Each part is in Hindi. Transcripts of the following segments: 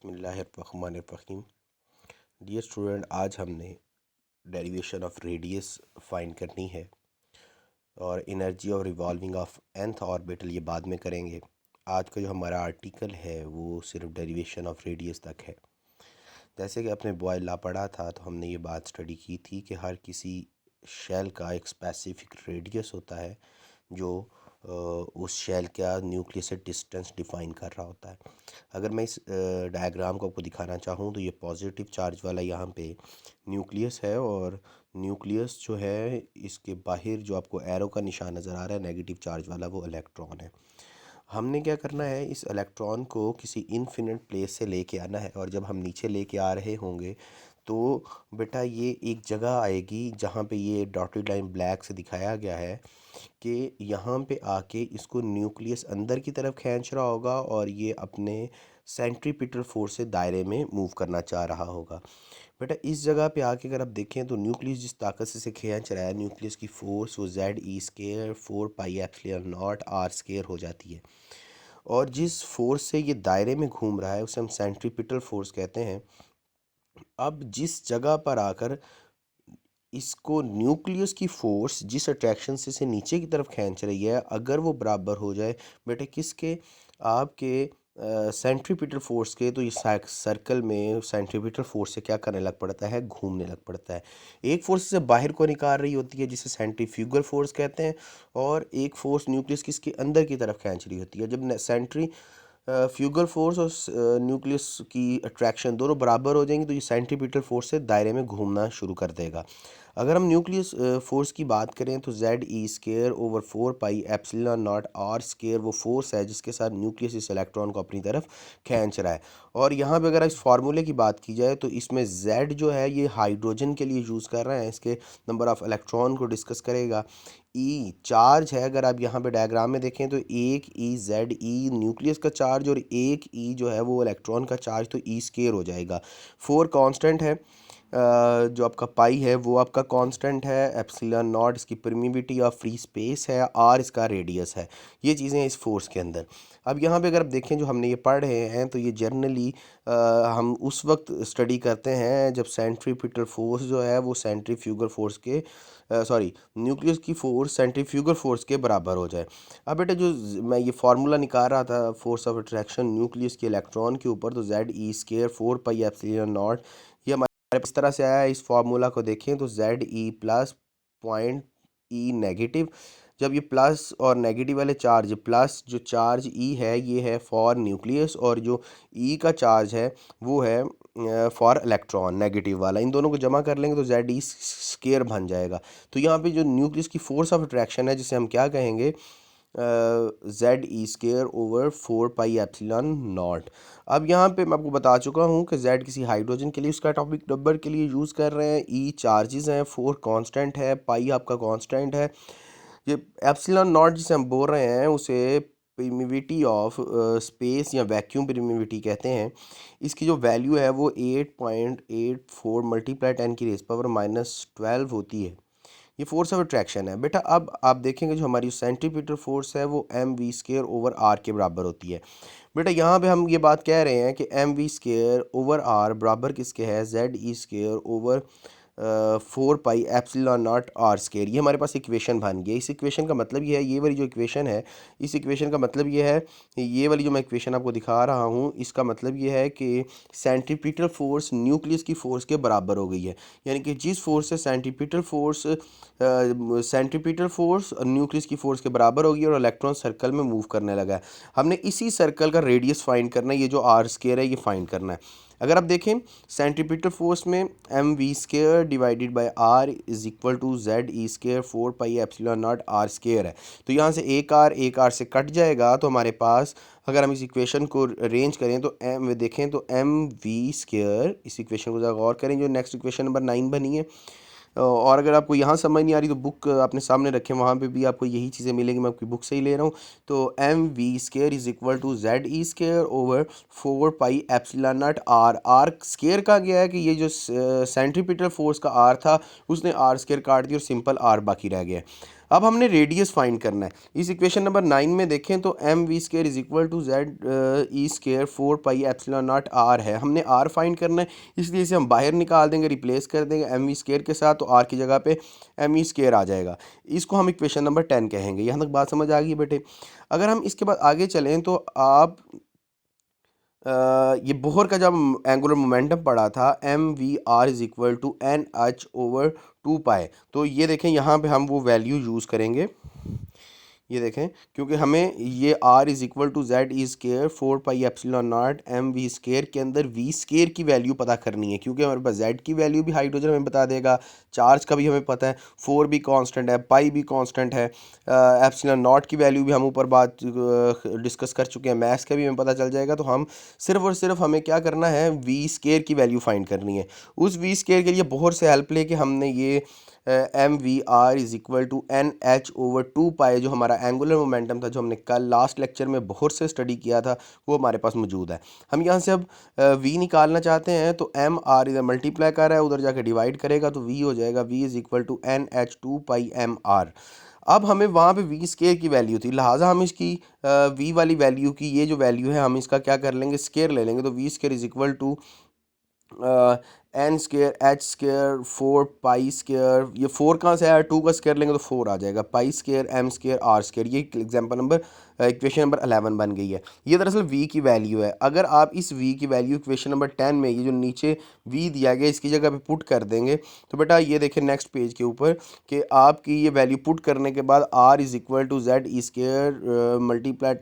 बिस्मिल्लाहिर्रहमानिर्रहीम। डियर स्टूडेंट, आज हमने डेरिवेशन ऑफ रेडियस फाइंड करनी है और energy of revolving of nth orbital ये बाद में करेंगे। आज का जो हमारा आर्टिकल है वो सिर्फ डेरिवेशन ऑफ रेडियस तक है। जैसे कि आपने बॉयल लॉ पढ़ा था तो हमने ये बात स्टडी की थी कि हर किसी शेल का एक स्पेसिफिक रेडियस होता है जो उस शेल का न्यूक्लियस से डिस्टेंस डिफाइन कर रहा होता है। अगर मैं इस डायग्राम को आपको दिखाना चाहूँ तो ये पॉजिटिव चार्ज वाला यहाँ पे न्यूक्लियस है और न्यूक्लियस जो है इसके बाहर जो आपको एरो का निशान नज़र आ रहा है नेगेटिव चार्ज वाला वो इलेक्ट्रॉन है। हमने क्या करना है, इस इलेक्ट्रॉन को किसी इनफिनिट प्लेस से लेके आना है और जब हम नीचे लेके आ रहे होंगे तो बेटा ये एक जगह आएगी जहाँ पे ये डॉटेड लाइन ब्लैक से दिखाया गया है कि यहाँ पे आके इसको न्यूक्लियस अंदर की तरफ खींच रहा होगा और ये अपने सेंट्रीपिटल फोर्स से दायरे में मूव करना चाह रहा होगा। बेटा इस जगह पे आके अगर आप देखें तो न्यूक्लियस जिस ताकत से खींच रहा है, न्यूक्लियस की फोर्स वो ZE² 4πε0 R² हो जाती है और जिस फोर्स से ये दायरे में घूम रहा है उसे हम सेंट्रीपिटल फोर्स कहते हैं। अब जिस जगह पर आकर इसको न्यूक्लियस की फोर्स जिस अट्रैक्शन से इसे नीचे की तरफ खींच रही है, अगर वो बराबर हो जाए बेटे किसके, आपके सेंट्रीपिटल फोर्स के, तो ये सर्कल में सेंट्रीपिटल फोर्स से क्या करने लग पड़ता है, घूमने लग पड़ता है। एक फोर्स से बाहर को निकाल रही होती है जिसे सेंट्रीफ्यूगल फोर्स कहते हैं और एक फोर्स न्यूक्लियस किसके अंदर की तरफ खींच रही होती है। जब फ्यूगल फोर्स और न्यूक्लियस की अट्रैक्शन दोनों बराबर हो जाएंगी तो ये सेंट्रीपिटल फोर्स से दायरे में घूमना शुरू कर देगा। अगर हम न्यूक्लियस फोर्स की बात करें तो ZE² 4πε0 R² वो फोर्स है जिसके साथ न्यूक्लियस इस इलेक्ट्रॉन को अपनी तरफ खींच रहा है। और यहाँ पे अगर इस फार्मूले की बात की जाए तो इसमें Z जो है ये हाइड्रोजन के लिए यूज़ कर रहे हैं, इसके नंबर ऑफ़ इलेक्ट्रॉन को डिस्कस करेगा। ई चार्ज है, अगर आप यहाँ पे डायग्राम में देखें तो एक ZE न्यूक्लियस का चार्ज और एक ई जो है वो इलेक्ट्रॉन का चार्ज, तो E² हो जाएगा। 4 कांस्टेंट है, जो आपका पाई है वो आपका कांस्टेंट है, ε0 इसकी परमिविटी ऑफ फ्री स्पेस है, R इसका रेडियस है। ये चीज़ें हैं इस फोर्स के अंदर। अब यहाँ पे अगर आप देखें जो हमने ये पढ़ रहे हैं तो ये जनरली हम उस वक्त स्टडी करते हैं जब सेंट्रीपिटल फोर्स जो है वो सेंट्रीफ्यूगल फोर्स के न्यूक्लियस की फोर्स सेंट्रीफ्यूगल फोर्स के बराबर हो जाए। अब बेटा जो मैं ये फार्मूला निकाल रहा था फोर्स ऑफ अट्रैक्शन न्यूक्लियस के इलेक्ट्रॉन के ऊपर, तो ZE² 4πε0 ये इस तरह से आया है। इस फार्मूला को देखें तो ZE+ पॉइंट E नेगेटिव, जब ये प्लस और नेगेटिव वाले चार्ज, प्लस जो चार्ज E है ये है फॉर न्यूक्लियस और जो E का चार्ज है वो है फॉर इलेक्ट्रॉन नेगेटिव वाला, इन दोनों को जमा कर लेंगे तो ZE² बन जाएगा। तो यहाँ पे जो न्यूक्लियस की फोर्स ऑफ अट्रैक्शन है जिसे हम क्या कहेंगे, ZE² 4πε0। अब यहाँ पे मैं आपको बता चुका हूँ कि Z किसी हाइड्रोजन के लिए उसका एटॉमिक नंबर के लिए यूज़ कर रहे हैं, E चार्जेस हैं, 4 कांस्टेंट है, पाई आपका कांस्टेंट है। ये ε0 जिसे हम बोल रहे हैं उसे परमिविटी ऑफ स्पेस या वैक्यूम परमिविटी कहते हैं। इसकी जो वैल्यू है वो 8.84 मल्टीप्लाई 10⁻⁻12 होती है। ये फोर्स ऑफ अट्रैक्शन है बेटा। अब आप देखेंगे जो हमारी सेंट्रीपिटल फोर्स है वो mv² R के बराबर होती है। बेटा यहाँ पे हम ये बात कह रहे हैं कि mv² R बराबर किसके है, ZE² 4πε0 R²। ये हमारे पास इक्वेशन बन गई। इस इक्वेशन का मतलब ये है, ये वाली जो इक्वेशन है, इस इक्वेशन का मतलब ये है, ये वाली जो मैं इक्वेशन आपको दिखा रहा हूँ इसका मतलब ये है कि सेंट्रीपिटल फोर्स न्यूक्लियस की फोर्स के बराबर हो गई है। यानी कि जिस फोर्स से सेंट्रीपिटल फोर्स न्यूक्लियस की फोर्स के बराबर होगी और इलेक्ट्रॉन सर्कल में मूव करने लगा है। हमने इसी सर्कल का रेडियस फाइंड करना है, ये जो R² है ये फाइंड करना है। अगर आप देखें सेंट्रीपिटल फोर्स में mv² divided by R is equal to ZE² 4πε0 R² है। तो यहाँ से एक R से कट जाएगा तो हमारे पास, अगर हम इस इक्वेशन को अरेंज करें तो देखें तो mv², इस इक्वेशन को ज़रा गौर करें जो नेक्स्ट इक्वेशन नंबर 9 बनी है। और अगर आपको यहाँ समझ नहीं आ रही तो बुक अपने सामने रखें, वहाँ पे भी आपको यही चीज़ें मिलेंगी, मैं आपकी बुक से ही ले रहा हूँ। तो mv² is equal to ZE² 4πε0 R² का गया है कि ये जो सेंट्रीपिटल फोर्स का R था उसने R² काट दिया और सिंपल R बाकी रह गया। अब हमने रेडियस फाइंड करना है। इस इक्वेशन नंबर 9 में देखें तो M V square is equal to Z E square 4 pi epsilon naught R है। हमने आर फाइंड करना है, इसलिए इसे हम बाहर निकाल देंगे, रिप्लेस कर देंगे एम वी स्केयर के साथ, तो आर की जगह पे एम ई स्केयर आ जाएगा। इसको हम इक्वेशन नंबर 10 कहेंगे। यहाँ तक बात समझ आ गई बेटे। अगर हम इसके बाद आगे चलें तो आप ये बोहर का जब एंगुलर मोमेंटम पढ़ा था, M V R is equal to N H over 2 pi, तो ये देखें यहाँ पे हम वो वैल्यू यूज़ करेंगे। ये देखें, क्योंकि हमें ये r is equal to Z E square 4 pi epsilon naught M V square के अंदर v स्केयर की वैल्यू पता करनी है, क्योंकि हमारे पास z की वैल्यू भी हाइड्रोजन हमें बता देगा, चार्ज का भी हमें पता है, 4 भी कांस्टेंट है, पाई भी कांस्टेंट है, एप्सिलॉन नॉट की वैल्यू भी हम ऊपर बात डिस्कस कर चुके हैं, मैथ्स का भी हमें पता चल जाएगा। तो हम सिर्फ और सिर्फ हमें क्या करना है, v स्केयर की वैल्यू फाइंड करनी है। उस v स्केयर के लिए बहुत से हेल्प लेके हमने ये M V R is equal to N H over 2 pi, जो हमारा एंगुलर मोमेंटम था, जो हमने कल लास्ट लेक्चर में बहुत से स्टडी किया था, वो हमारे पास मौजूद है। हम यहाँ से अब वी निकालना चाहते हैं, तो एम आर इधर मल्टीप्लाई कर रहा है, उधर जाके डिवाइड करेगा तो वी हो जाएगा V is equal to N H 2 pi M R. अब हमें वहाँ पे वी स्केयर की वैल्यू थी, लिहाजा हम इसकी वी वाली वैल्यू की ये जो वैल्यू है हम इसका क्या कर लेंगे, स्केयर ले लेंगे। तो V square is equal to N square H square 4 pi square, ये 4 कहाँ से आया, 2 का स्केयर लेंगे तो 4 आ जाएगा, pi square M square R square. ये एग्जांपल नंबर इक्वेशन नंबर 11 बन गई है। ये दरअसल v की वैल्यू है। अगर आप इस v की वैल्यू इक्वेशन नंबर 10 में, ये जो नीचे v दिया गया इसकी जगह पे पुट कर देंगे, तो बेटा ये देखें नेक्स्ट पेज के ऊपर कि आपकी ये वैल्यू पुट करने के बाद r is equal to Z E square multiply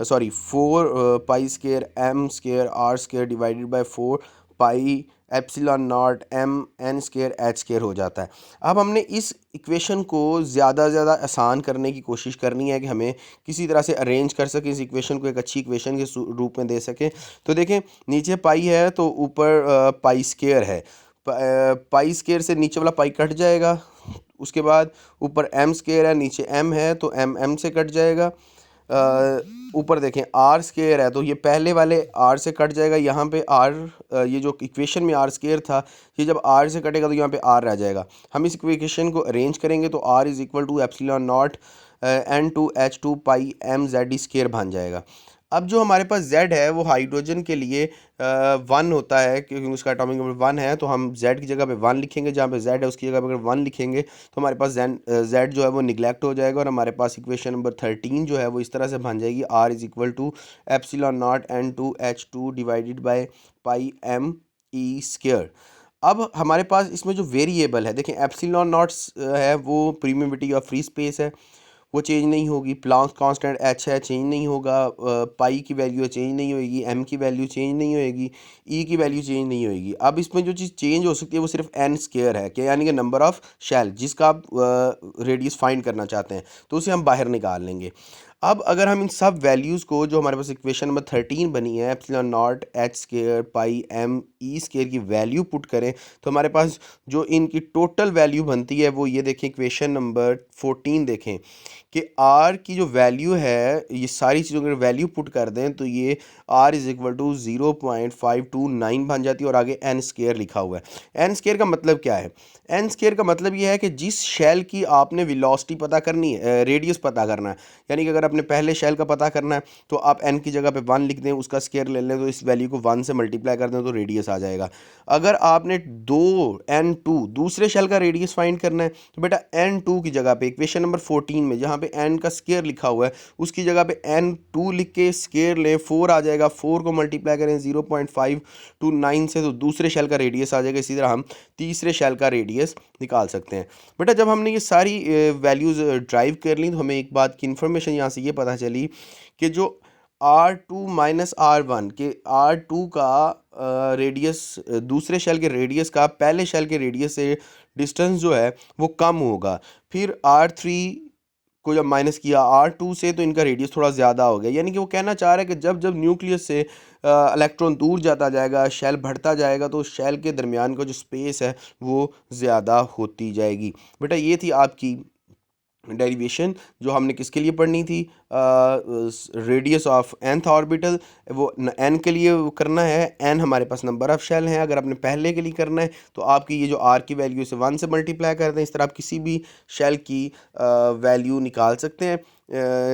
4 pi square M square R square divided by 4 pi epsilon naught M N square H square हो जाता है। अब हमने इस इक्वेशन को ज़्यादा से ज़्यादा आसान करने की कोशिश करनी है कि हमें किसी तरह से अरेंज कर सकें, इस इक्वेशन को एक अच्छी इक्वेशन के रूप में दे सकें। तो देखें नीचे पाई है तो ऊपर पाई स्केयर है, पाई स्केयर से नीचे वाला पाई कट जाएगा, उसके बाद ऊपर एम स्केयर है, नीचे एम है तो एम एम से कट जाएगा, ऊपर देखें आर स्केयर है तो ये पहले वाले आर से कट जाएगा, यहाँ पे आर, ये जो इक्वेशन में आर स्केयर था, ये जब आर से कटेगा तो यहाँ पे आर रह जाएगा। हम इस इक्वेशन को अरेंज करेंगे तो R is equal to epsilon naught N two H two pi M Z E square बन जाएगा। अब जो हमारे पास z है वो हाइड्रोजन के लिए 1 होता है, क्योंकि उसका एटॉमिक नंबर 1 है, तो हम z की जगह पे 1 लिखेंगे, जहाँ पे z है उसकी जगह पे अगर 1 लिखेंगे तो हमारे पास z जो है वो निगलेक्ट हो जाएगा, और हमारे पास इक्वेशन नंबर 13 जो है वो इस तरह से बन जाएगी, r is equal to epsilon naught N two H two divided by pi M E square. अब हमारे पास इसमें जो वेरिएबल है, देखें एप्सिलॉन नॉट्स है वो प्रीमियमिटी ऑफ फ्री स्पेस है, वो चेंज नहीं होगी, प्लांक कांस्टेंट एच है चेंज नहीं होगा, पाई की वैल्यू चेंज नहीं होएगी, एम की वैल्यू चेंज नहीं होएगी, ई की वैल्यू चेंज नहीं होएगी। अब इसमें जो चीज़ चेंज हो सकती है वो सिर्फ एन स्केयर है, कि यानी कि नंबर ऑफ शेल जिसका आप रेडियस फाइंड करना चाहते हैं, तो उसे हम बाहर निकाल लेंगे। अब अगर हम इन सब वैल्यूज़ को, जो हमारे पास इक्वेशन नंबर 13 बनी है, epsilon naught H square pi M E square की वैल्यू पुट करें, तो हमारे पास जो इनकी टोटल वैल्यू बनती है वो ये देखें, इक्वेशन नंबर 14 देखें कि r की जो वैल्यू है, ये सारी चीज़ों की वैल्यू पुट कर दें तो ये r इज़ इक्वल टू 0.529 बन जाती है, और आगे n स्केयर लिखा हुआ है। n स्केयर का मतलब क्या है, n स्केयर का मतलब ये है कि जिस शेल की आपने वेलोसिटी पता करनी है, रेडियस पता करना है, यानी कि अगर आपने पहले शेल का पता करना है तो आप n की जगह पे 1 लिख दें, उसका स्केयर ले लें, तो इस वैल्यू को 1 से मल्टीप्लाई कर दें तो रेडियस आ जाएगा। अगर आपने n2 दूसरे शेल का रेडियस फाइंड करना है, तो बेटा n2 की जगह पे इक्वेशन नंबर 14 में जहाँ पे n का स्केयर लिखा हुआ है उसकी जगह पे n2 लिख के स्केयर लें, 4 आ जाएगा, 4 को मल्टीप्लाई करें 0.529 से तो दूसरे शेल का रेडियस आ जाएगा। इसी तरह हम तीसरे शेल का रेडियस निकाल सकते हैं। बेटा जब हमने ये सारी वैल्यूज़ ड्राइव कर ली तो हमें एक बात की इन्फॉर्मेशन यहाँ से ये पता चली कि जो R2 माइनस R1 के R2 का रेडियस दूसरे शेल के रेडियस का पहले शेल के रेडियस से डिस्टेंस जो है वो कम होगा। फिर R3 को जब माइनस किया R2 से तो इनका रेडियस थोड़ा ज़्यादा हो गया, यानी कि वो कहना चाह रहा है कि जब जब न्यूक्लियस से इलेक्ट्रॉन दूर जाता जाएगा, शेल बढ़ता जाएगा, तो शेल के दरमियान का जो स्पेस है वो ज़्यादा होती जाएगी। बेटा ये थी आपकी डेरिवेशन जो हमने किसके लिए पढ़नी थी, रेडियस ऑफ nth ऑर्बिटल, वो n के लिए करना है। n हमारे पास नंबर ऑफ शेल हैं। अगर आपने पहले के लिए करना है तो आपकी ये जो r की वैल्यू से 1 से मल्टीप्लाई कर दें। इस तरह आप किसी भी शेल की वैल्यू निकाल सकते हैं,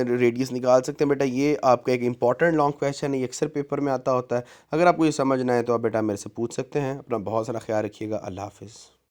रेडियस निकाल सकते हैं। बेटा ये आपका एक इंपॉर्टेंट लॉन्ग क्वेश्चन है, ये अक्सर पेपर में आता होता है। अगर आपको ये समझना है तो आप बेटा मेरे से पूछ सकते हैं। अपना बहुत सारा ख्याल रखिएगा। अल्लाह हाफिज़।